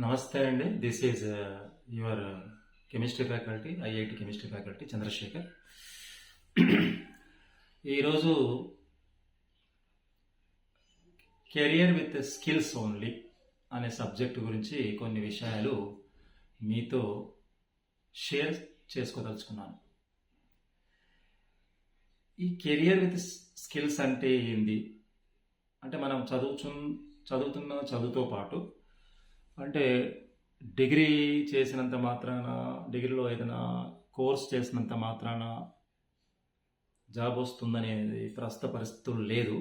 నమస్తే అండి. This is your chemistry faculty, IIT chemistry faculty Chandrasekhar. ఈరోజు కెరియర్ విత్ స్కిల్స్ ఓన్లీ అనే సబ్జెక్టు గురించి కొన్ని విషయాలు మీతో షేర్ చేసుకోదలుచుకున్నాను. ఈ కెరియర్ విత్ స్కిల్స్ అంటే ఏంది అంటే మనం చదువుతున్న చదువుతో పాటు అంటే డిగ్రీ చేసినంత మాత్రాన, డిగ్రీలో ఏదైనా కోర్స్ చేసినంత మాత్రాన జాబ్ వస్తుందనేది ప్రస్తుత పరిస్థితులు లేదు.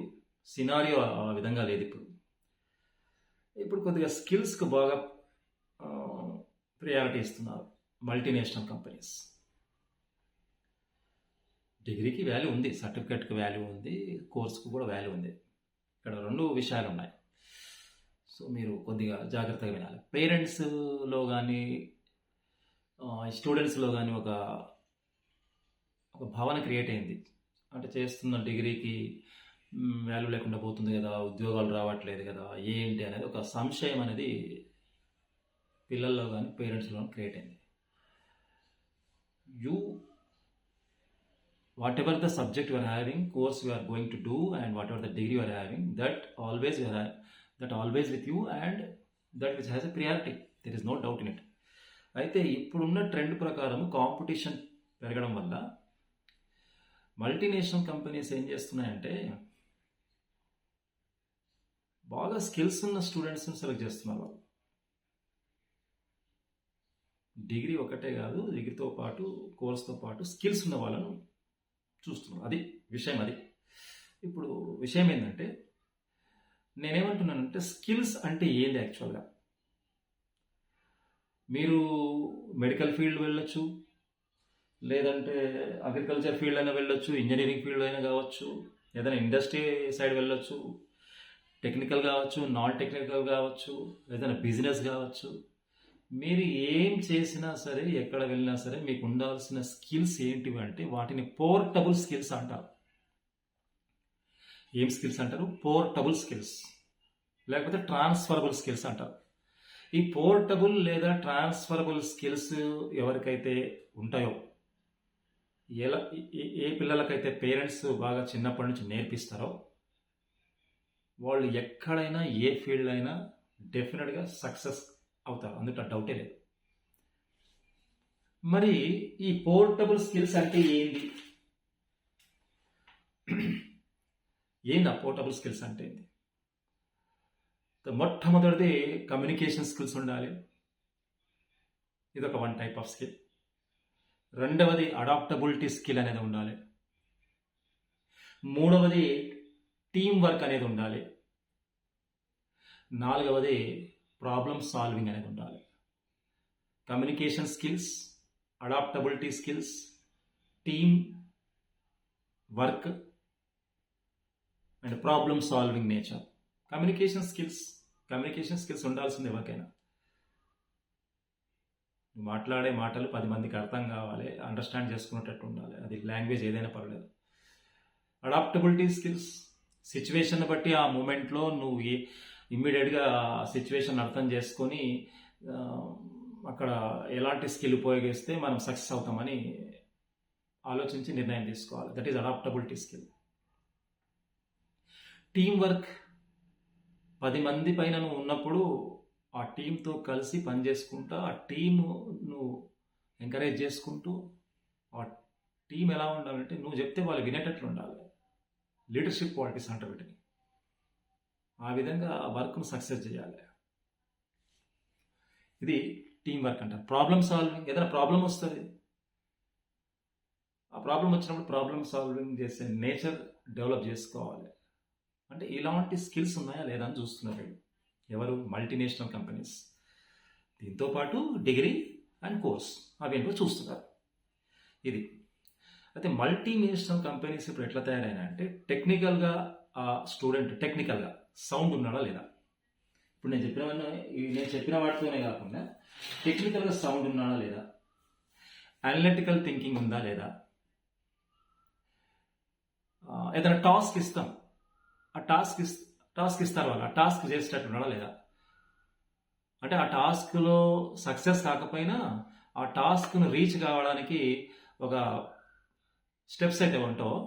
సినారియో ఆ విధంగా లేదు. ఇప్పుడు కొద్దిగా స్కిల్స్కి బాగా ప్రియారిటీ ఇస్తున్నారు మల్టీనేషనల్ కంపెనీస్. డిగ్రీకి వాల్యూ ఉంది, సర్టిఫికేట్కి వాల్యూ ఉంది, కోర్సుకు కూడా వాల్యూ ఉంది. ఇక్కడ రెండు విషయాలు ఉన్నాయి. సో మీరు కొద్దిగా జాగ్రత్తగా వినాలి. పేరెంట్స్లో కానీ స్టూడెంట్స్లో కానీ ఒక భావన క్రియేట్ అయింది. అంటే చేస్తున్న డిగ్రీకి వాల్యూ లేకుండా పోతుంది కదా, ఉద్యోగాలు రావట్లేదు కదా, ఏంటి అనేది ఒక సంశయం అనేది పిల్లల్లో కానీ పేరెంట్స్లో కానీ క్రియేట్ అయింది. Whatever the subject you are having, course you are going to do, and whatever the degree you are having, that always with you, and that which has a priority. There is no doubt in it. అయితే ఇప్పుడున్న trend ప్రకారం competition పెరగడం వల్ల multinational companies ఏం చేస్తున్నాయంటే బాగా skills ఉన్న స్టూడెంట్స్ని సెలెక్ట్ చేస్తున్నారు. వాళ్ళు డిగ్రీ ఒకటే కాదు, డిగ్రీతో పాటు కోర్స్తో పాటు స్కిల్స్ ఉన్న వాళ్ళను చూస్తున్నాం. అది విషయం. ఇప్పుడు విషయం ఏంటంటే నేనేమంటున్నానంటే స్కిల్స్ అంటే ఏంది యాక్చువల్గా. మీరు మెడికల్ ఫీల్డ్ వెళ్ళొచ్చు, లేదంటే అగ్రికల్చర్ ఫీల్డ్ అయినా వెళ్ళొచ్చు, ఇంజనీరింగ్ ఫీల్డ్ అయినా కావచ్చు, ఏదైనా ఇండస్ట్రీ సైడ్ వెళ్ళొచ్చు, టెక్నికల్ కావచ్చు, నాన్ టెక్నికల్ కావచ్చు, ఏదైనా బిజినెస్ కావచ్చు. మీరు ఏం చేసినా సరే, ఎక్కడ వెళ్ళినా సరే మీకు ఉండాల్సిన స్కిల్స్ ఏంటివి అంటే వాటిని పోర్టబుల్ స్కిల్స్ అంటారు. ఏం స్కిల్స్ అంటారు? పోర్టబుల్ స్కిల్స్, లేకపోతే ట్రాన్స్ఫరబుల్ స్కిల్స్ అంటారు. ఈ పోర్టబుల్ లేదా ట్రాన్స్ఫరబుల్ స్కిల్స్ ఎవరికైతే ఉంటాయో, ఏ పిల్లలకైతే పేరెంట్స్ బాగా చిన్నప్పటి నుంచి నేర్పిస్తారో వాళ్ళు ఎక్కడైనా ఏ ఫీల్డ్ అయినా డెఫినెట్గా సక్సెస్ అవుతారు, అందులో డౌటే లేదు. మరి ఈ పోర్టబుల్ స్కిల్స్ అంటే ఏంటి? ఏంది ఆ పోర్టబుల్ స్కిల్స్ అంటే ఏంటి? మొట్టమొదటిది కమ్యూనికేషన్ స్కిల్స్ ఉండాలి. ఇదొక వన్ టైప్ ఆఫ్ స్కిల్. రెండవది అడాప్టబిలిటీ స్కిల్ అనేది ఉండాలి. మూడవది టీమ్ వర్క్ అనేది ఉండాలి. నాలుగవది ప్రాబ్లమ్ సాల్వింగ్ అనేది ఉండాలి. Communication skills, adaptability skills, team work and problem solving nature. Communication skills ఉండాల్సింది ఎవరికైనా. మాట్లాడే మాటలు 10 మందికి అర్థం కావాలి, అండర్స్టాండ్ చేసుకునేటట్టు ఉండాలి. అది లాంగ్వేజ్ ఏదైనా పర్లేదు. అడాప్టబిలిటీ స్కిల్స్, సిచ్యువేషన్ బట్టి ఆ మూమెంట్లో నువ్వు ఇమ్మీడియట్గా సిచ్యువేషన్ అర్థం చేసుకొని అక్కడ ఎలాంటి స్కిల్ ఉపయోగిస్తే మనం సక్సెస్ అవుతామని ఆలోచించి నిర్ణయం తీసుకోవాలి. That is adaptability skill. Team work, 10 మంది పైన నువ్వు ఉన్నప్పుడు ఆ టీంతో కలిసి పనిచేసుకుంటా, ఆ టీమ్ నువ్వు ఎంకరేజ్ చేసుకుంటూ, ఆ టీం ఎలా ఉండాలంటే నువ్వు చెప్తే వాళ్ళు వినేటట్లు ఉండాలి. లీడర్షిప్ క్వాలిటీస్ అంటారు వీటిని. ఆ విధంగా ఆ వర్క్ను సక్సెస్ చేయాలి. ఇది టీం వర్క్ అంటారు. ప్రాబ్లమ్ సాల్వింగ్, ఏదైనా ప్రాబ్లం వస్తుంది, ఆ ప్రాబ్లం వచ్చినప్పుడు ప్రాబ్లమ్ సాల్వింగ్ చేసే నేచర్ డెవలప్ చేసుకోవాలి. అంటే ఇలాంటి స్కిల్స్ ఉన్నాయా లేదా అని చూస్తున్నారు ఎవరు? Multinational companies. దీంతో పాటు డిగ్రీ అండ్ కోర్స్ అవి ఏంటో చూస్తున్నారు. ఇది అయితే మల్టీనేషనల్ కంపెనీస్ ఇప్పుడు ఎట్లా తయారైనా అంటే టెక్నికల్గా ఆ స్టూడెంట్ టెక్నికల్గా సౌండ్ ఉన్నాడా లేదా. ఇప్పుడు నేను చెప్పిన వాటితోనే కాకుండా టెక్నికల్గా సౌండ్ ఉన్నాడా లేదా, అనలిటికల్ థింకింగ్ ఉందా లేదా, ఏదైనా టాస్క్ ఇస్తాం, ఆ టాస్క్ ఇస్తారు వాళ్ళు, ఆ టాస్క్ చేసేటట్టు ఉన్నాడా లేదా, అంటే ఆ టాస్క్లో సక్సెస్ కాకపోయినా ఆ టాస్క్ను రీచ్ కావడానికి ఒక స్టెప్స్ అయితే ఉంటావో,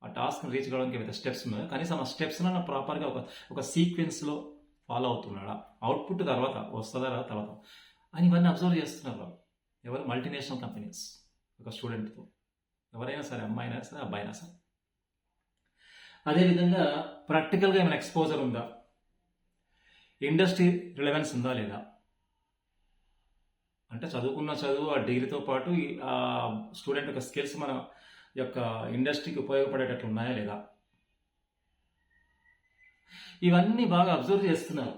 ఆ టాస్క్ని రీచ్ కావడానికి ఏవైతే స్టెప్స్ ఉన్నాయో కనీసం ఆ స్టెప్స్ను ప్రాపర్గా ఒక సీక్వెన్స్లో ఫాలో అవుతున్నాడా, అవుట్పుట్ తర్వాత వస్తుందా రాదా తర్వాత అని ఇవన్నీ అబ్జర్వ్ చేస్తున్నారు వాళ్ళు. ఎవరు? Multinational companies. ఒక స్టూడెంట్తో ఎవరైనా సరే, అమ్మాయినా సరే అబ్బాయినా సరే. అదేవిధంగా ప్రాక్టికల్గా ఏమైనా ఎక్స్పోజర్ ఉందా, ఇండస్ట్రీ రిలవెన్స్ ఉందా లేదా, అంటే చదువుకున్న చదువు ఆ డిగ్రీతో పాటు ఆ స్టూడెంట్ యొక్క స్కిల్స్ మన యొక్క ఇండస్ట్రీకి ఉపయోగపడేటట్లు ఉన్నాయా లేదా, ఇవన్నీ బాగా అబ్జర్వ్ చేస్తున్నారు.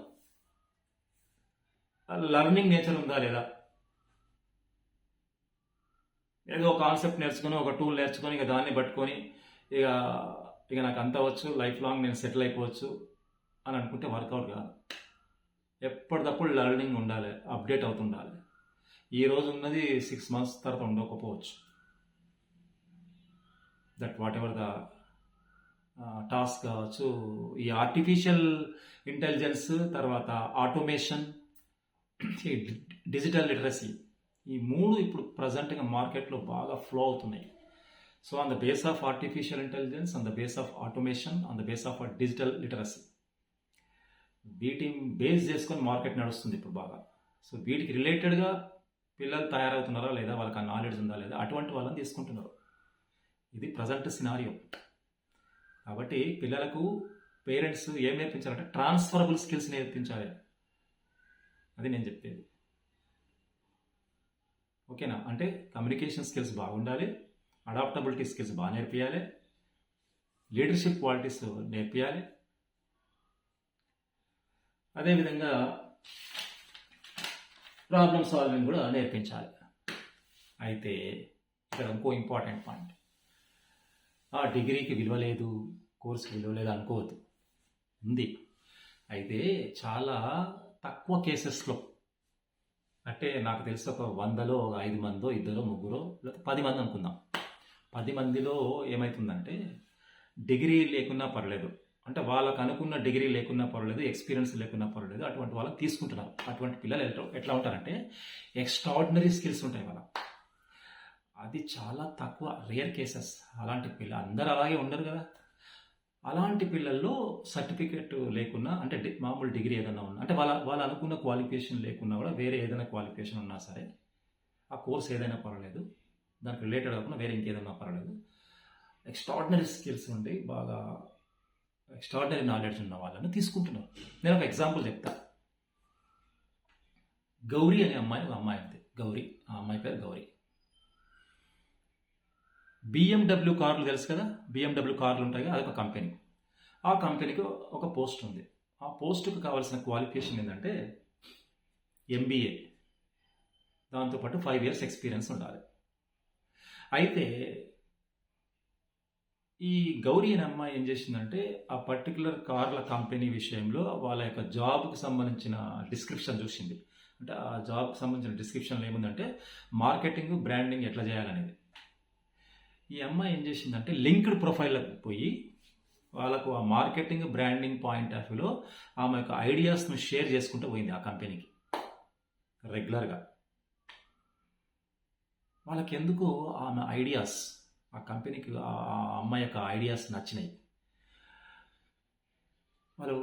లర్నింగ్ నేచర్ ఉందా లేదా, ఏదో కాన్సెప్ట్ నేర్చుకుని ఒక టూల్ నేర్చుకొని ఇక దాన్ని పట్టుకొని ఇక ఇక నాకు అంత వచ్చు, లైఫ్ లాంగ్ నేను సెటిల్ అయిపోవచ్చు అని అనుకుంటే వర్కౌట్ కాదు. ఎప్పటికప్పుడు లర్నింగ్ ఉండాలి, అప్డేట్ అవుతుండాలి. ఈ రోజు ఉన్నది 6 months తర్వాత ఉండకపోవచ్చు. That what ever the task కావచ్చు. ఈ ఆర్టిఫిషియల్ ఇంటెలిజెన్స్, తర్వాత ఆటోమేషన్, ఈ డిజిటల్ లిటరసీ, ఈ మూడు ఇప్పుడు ప్రజెంట్గా మార్కెట్లో బాగా ఫ్లో అవుతున్నాయి. So on the base of artificial intelligence, on the base of automation, on the base of digital literacy, వీటిని బేస్ చేసుకొని మార్కెట్ నడుస్తుంది ఇప్పుడు బాగా. సో వీటికి రిలేటెడ్గా పిల్లలు తయారవుతున్నారా లేదా, వాళ్ళకి ఆ నాలెడ్జ్ ఉందా లేదా, అటువంటి వాళ్ళని తీసుకుంటున్నారు. ఇది ప్రజెంట్ సినారియో. కాబట్టి పిల్లలకు పేరెంట్స్ ఏం నేర్పించాలంటే ట్రాన్స్ఫరబుల్ స్కిల్స్ నేర్పించాలి. అది నేను చెప్పేది. ఓకేనా? అంటే కమ్యూనికేషన్ స్కిల్స్ బాగుండాలి, అడాప్టబిలిటీ స్కిల్స్ బాగా నేర్పియాలి, లీడర్షిప్ క్వాలిటీస్ నేర్పియాలి, అదేవిధంగా ప్రాబ్లమ్ సాల్వింగ్ కూడా నేర్పించాలి. అయితే ఇక్కడ ఇంకో ఇంపార్టెంట్ పాయింట్, ఆ డిగ్రీకి విలువ లేదు, కోర్సుకి విలువ లేదు అనుకోవద్దు, ఉంది. అయితే చాలా తక్కువ కేసెస్లో, అంటే నాకు తెలిసి ఒక 100లో 5 మందో, 2 3 లేకపోతే 10 మంది అనుకుందాం. 10 మందిలో ఏమవుతుందంటే డిగ్రీ లేకున్నా పర్లేదు, అంటే వాళ్ళకు అనుకున్న డిగ్రీ లేకున్నా పర్లేదు, ఎక్స్పీరియన్స్ లేకున్నా పర్లేదు, అటువంటి వాళ్ళని తీసుకుంటున్నారు. అటువంటి పిల్లలు ఎట్లా ఉంటారంటే ఎక్స్ట్రాడినరీ స్కిల్స్ ఉంటాయి వాళ్ళ. అది చాలా తక్కువ, రేర్ కేసెస్. అలాంటి పిల్ల అందరూ అలాగే ఉండరు కదా. అలాంటి పిల్లల్లో సర్టిఫికేట్ లేకున్నా, అంటే మామూలు డిగ్రీ ఏదైనా ఉన్నా, అంటే వాళ్ళ అనుకున్న క్వాలిఫికేషన్ లేకున్నా కూడా వేరే ఏదైనా క్వాలిఫికేషన్ ఉన్నా సరే, ఆ కోర్స్ ఏదైనా పర్వాలేదు, దానికి రిలేటెడ్ కాకుండా వేరే ఇంకేదైనా పర్వాలేదు, ఎక్స్ట్రాడినరీ స్కిల్స్ ఉండి బాగా ఎక్స్ట్రాడినరీ నాలెడ్జ్ ఉన్న వాళ్ళని తీసుకుంటున్నారు. నేను ఒక ఎగ్జాంపుల్ చెప్తా. గౌరీ అనే అమ్మాయి, ఒక అమ్మాయి ఉంది గౌరీ, ఆ అమ్మాయి పేరు గౌరీ. BMW కార్లు తెలుసు కదా, BMW కార్లు ఉంటాయి కదా, అదొక కంపెనీ. ఆ కంపెనీకి ఒక పోస్ట్ ఉంది. ఆ పోస్టుకు కావాల్సిన క్వాలిఫికేషన్ ఏంటంటే MBA, దాంతోపాటు 5 years ఎక్స్పీరియన్స్ ఉండాలి. అయితే ఈ గౌరీ అనే అమ్మాయి ఏం చేసిందంటే ఆ పర్టికులర్ కార్ల కంపెనీ విషయంలో వాళ్ళ యొక్క జాబ్కి సంబంధించిన డిస్క్రిప్షన్ చూసింది. అంటే ఆ జాబ్కి సంబంధించిన డిస్క్రిప్షన్లో ఏముందంటే మార్కెటింగ్, బ్రాండింగ్ ఎట్లా చేయాలనేది. ఈ అమ్మాయి ఏం చేసిందంటే లింక్డ్ ప్రొఫైల్లోకి పోయి వాళ్ళకు ఆ మార్కెటింగ్, బ్రాండింగ్ పాయింట్ ఆఫ్ వ్యూలో ఆమె యొక్క ఐడియాస్ను షేర్ చేసుకుంటూ పోయింది ఆ కంపెనీకి రెగ్యులర్గా. వాళ్ళకి ఎందుకు ఆమె ఐడియాస్, ఆ కంపెనీకి ఆ అమ్మాయి యొక్క ఐడియాస్ నచ్చినాయి. వాళ్ళు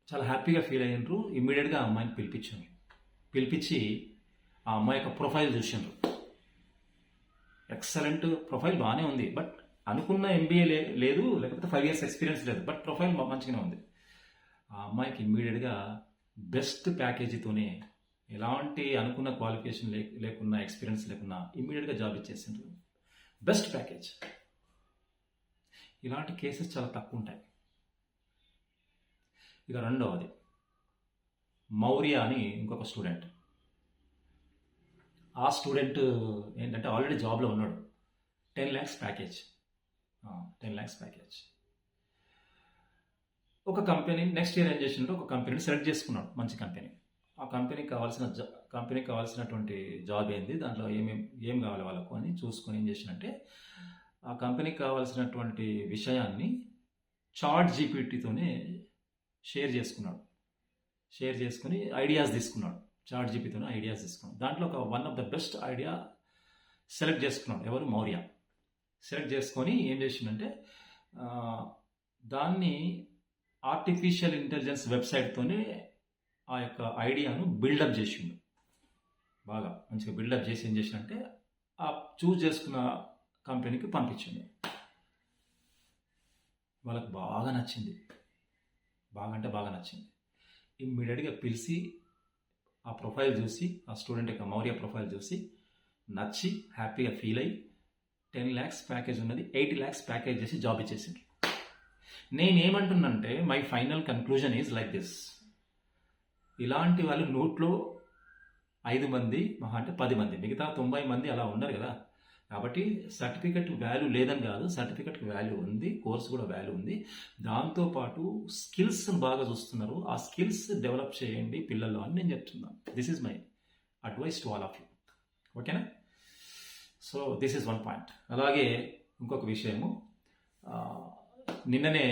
చాలా హ్యాపీగా ఫీల్ అయ్యారు. ఇమ్మీడియట్గా ఆ అమ్మాయిని పిలిపించి ఆ అమ్మాయి యొక్క ప్రొఫైల్ చూసిండ్రు. ఎక్సలెంట్ ప్రొఫైల్, బాగానే ఉంది, బట్ అనుకున్న MBA లేదు, లేకపోతే 5 years ఎక్స్పీరియన్స్ లేదు, బట్ ప్రొఫైల్ మంచిగానే ఉంది. ఆ అమ్మాయికి ఇమ్మీడియట్గా బెస్ట్ ప్యాకేజీతోనే, ఎలాంటి అనుకున్న క్వాలిఫికేషన్ లేకున్నా, ఎక్స్పీరియన్స్ లేకున్నా ఇమ్మీడియట్గా జాబ్ ఇచ్చేసిండ్రు. Best package. ఇలాంటి కేసెస్ చాలా తక్కువ ఉంటాయి. ఇక రెండవది మౌర్య అని ఇంకొక స్టూడెంట్. ఆ స్టూడెంట్ ఏంటంటే ఆల్రెడీ జాబ్లో ఉన్నాడు. 10 lakhs ప్యాకేజ్. 10 lakhs package. ఒక కంపెనీ నెక్స్ట్ ఇయర్ ఏం చేసిండ్రు, ఒక కంపెనీని సెలెక్ట్ చేసుకున్నాడు, మంచి కంపెనీ. ఆ కంపెనీకి కావాల్సినటువంటి జాబ్ ఏంది, దాంట్లో ఏం కావాలి వాళ్ళకు అని చూసుకొని ఏం చేసినంటే ఆ కంపెనీకి కావాల్సినటువంటి విషయాన్ని చాట్ GPTతోనే షేర్ చేసుకున్నాడు. షేర్ చేసుకుని ఐడియాస్ తీసుకున్నాడు. చాట్ జీపీతో ఐడియాస్ తీసుకున్నాడు. దాంట్లో ఒక one of the best idea select చేసుకున్నాడు. ఎవరు? మౌర్య. సెలెక్ట్ చేసుకొని ఏం చేసిండంటే దాన్ని ఆర్టిఫిషియల్ ఇంటెలిజెన్స్ వెబ్సైట్తోనే ఆ యొక్క ఐడియాను బిల్డప్ చేసిండు. బాగా మంచిగా బిల్డప్ చేసి ఏం చేసిండంటే ఆ చూజ్ చేసుకున్న కంపెనీకి పంపించింది. వాళ్ళకి బాగా నచ్చింది. బాగా అంటే బాగా నచ్చింది. ఇమ్మీడియట్గా పిలిచి ఆ ప్రొఫైల్ చూసి, ఆ స్టూడెంట్ యొక్క మౌర్య ప్రొఫైల్ చూసి నచ్చి హ్యాపీగా ఫీల్ అయ్యి 10 lakhs ప్యాకేజ్ ఉన్నది 80 lakhs ప్యాకేజ్ చేసి జాబ్ ఇచ్చేసింది. నేనేమంటున్నానంటే my final conclusion is like this. ఇలాంటి వాళ్ళు 100లో 5 మంది, మహా అంటే 10 మంది, మిగతా 90 మంది అలా ఉండరు కదా. కాబట్టి సర్టిఫికెట్ వాల్యూ లేదని కాదు, సర్టిఫికెట్కి వాల్యూ ఉంది, కోర్స్ కూడా వాల్యూ ఉంది. దాంతోపాటు స్కిల్స్ బాగా చూస్తున్నారు. ఆ స్కిల్స్ డెవలప్ చేయండి పిల్లల్లో అని నేను చెప్తున్నాను. This is my advice to all of you. ఓకేనా? So this is one point. అలాగే ఇంకొక విషయము, నిన్ననే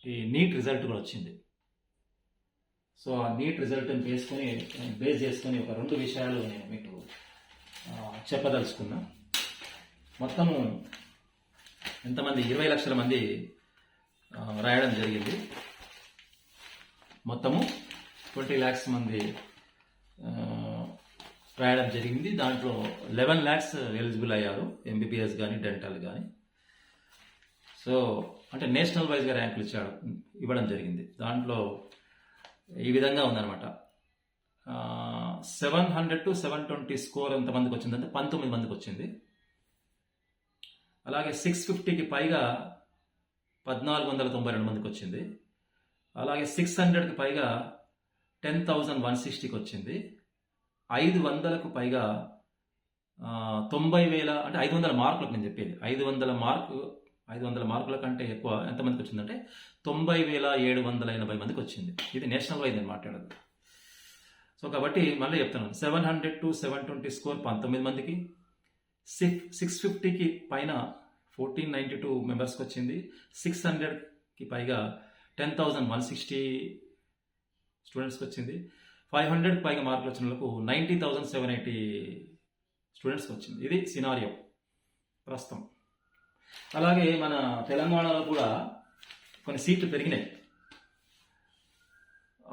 ఈ నీట్ రిజల్ట్ కూడా వచ్చింది. సో ఆ నీట్ రిజల్ట్ని బేస్ చేసుకొని ఒక 2 విషయాలు నేను మీకు చెప్పదలుచుకున్నా. మొత్తము ఎంతమంది? 20 లక్షల మంది రాయడం జరిగింది. మొత్తము 20 lakhs మంది రాయడం జరిగింది. దాంట్లో 11 lakhs ఎలిజిబుల్ అయ్యారు, ఎంబీబీఎస్ కానీ డెంటల్ కానీ. సో అంటే నేషనల్ వైజ్గా ర్యాంకులు ఇవ్వడం జరిగింది. దాంట్లో ఈ విధంగా ఉందన్నమాట. 700 to 720 స్కోర్ ఎంతమందికి వచ్చిందంటే 19 మందికి వచ్చింది. అలాగే 650కి పైగా 1492 మందికి వచ్చింది. అలాగే 600కి పైగా 10,160కి వచ్చింది. 500కు పైగా 90,000 అంటే 500 మార్కులకు నేను చెప్పేది. 500 మార్కుల కంటే ఎక్కువ ఎంతమందికి వచ్చిందంటే 90,780 మందికి వచ్చింది. ఇది నేషనల్ వైజ్ నేను మాట్లాడదు. సో కాబట్టి మళ్ళీ చెప్తున్నాను, 700 to 720 స్కోర్ 19 మందికి, 650కి పైన 1492 మెంబర్స్కి వచ్చింది. 600కి పైగా 10,160 స్టూడెంట్స్కి వచ్చింది. 500కి పైగా మార్కులు వచ్చిన వాళ్ళకు 90,780 స్టూడెంట్స్కి వచ్చింది. ఇది సినారియో ప్రస్తుతం. అలాగే మన తెలంగాణలో కూడా కొన్ని సీట్లు పెరిగినాయి.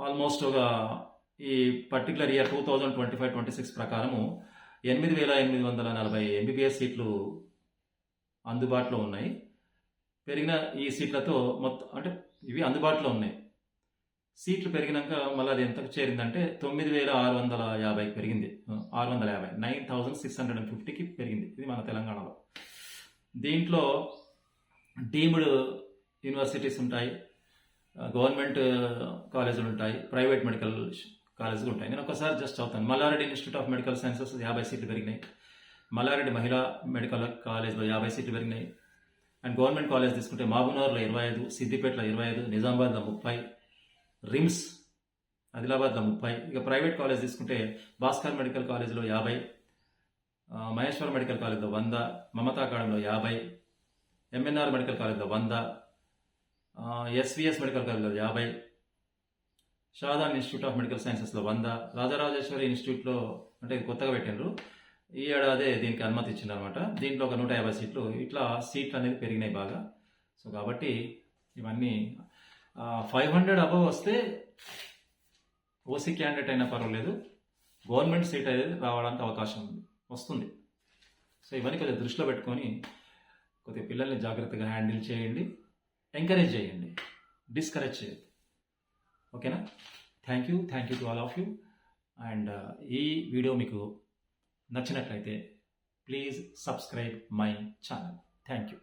ఆల్మోస్ట్ ఒక ఈ పర్టికులర్ ఇయర్ 2025-26 ప్రకారము 8,840 ఎంబీబీఎస్ సీట్లు అందుబాటులో ఉన్నాయి. పెరిగిన ఈ సీట్లతో మొత్తం అంటే ఇవి అందుబాటులో ఉన్నాయి. సీట్లు పెరిగినాక మళ్ళీ అది ఎంతకు చేరిందంటే 9,650 పెరిగింది. 650 9,650కి పెరిగింది. ఇది మన తెలంగాణలో. దీంట్లో డీమ్డ్ యూనివర్సిటీస్ ఉంటాయి, గవర్నమెంట్ కాలేజీలు ఉంటాయి, ప్రైవేట్ మెడికల్ కాలేజీలు ఉంటాయి. నేను ఒకసారి జస్ట్ చదువుతాను. Mallareddy institute of medical sciences 50 సీట్లు పెరిగినాయి. మల్లారెడ్డి మహిళా మెడికల్ కాలేజ్లో 50 సీట్లు పెరిగినాయి. అండ్ గవర్నమెంట్ కాలేజ్ తీసుకుంటే మహబూబ్నగర్లో 25, సిద్దిపేటలో 25, నిజామాబాద్లో 30, రిమ్స్ ఆదిలాబాద్లో 30. ఇక ప్రైవేట్ కాలేజ్ తీసుకుంటే భాస్కర్ మెడికల్ కాలేజ్లో 50, మహేశ్వర్ మెడికల్ కాలేజ్లో 100, మమతా అకాడమీలో 50, ఎంఎన్ఆర్ మెడికల్ కాలేజ్లో 100, ఎస్విఎస్ మెడికల్ కాలేజ్లో 50, షాదాన్ ఇన్స్టిట్యూట్ ఆఫ్ మెడికల్ సైన్సెస్లో 100, రాజరాజేశ్వరి ఇన్స్టిట్యూట్లో అంటే ఇది కొత్తగా పెట్టినారు, ఈ ఏడాదే దీనికి అనుమతి ఇచ్చింది అనమాట. దీంట్లో ఒక 150 సీట్లు. ఇట్లా సీట్లు అనేది పెరిగినాయి బాగా. సో కాబట్టి ఇవన్నీ 500 అబవ్ వస్తే ఓసీ క్యాండిడేట్ అయినా పర్వాలేదు, గవర్నమెంట్ సీట్ అనేది రావడానికి అవకాశం వస్తుంది. సో ఇవన్నీ కొద్దిగా దృష్టిలో పెట్టుకొని కొద్దిగా పిల్లల్ని జాగ్రత్తగా హ్యాండిల్ చేయండి, ఎంకరేజ్ చేయండి, డిస్కరేజ్ చేయండి. ఓకేనా? Thank you to all of you. And ఈ వీడియో మీకు నచ్చినట్లయితే please subscribe my channel. Thank you.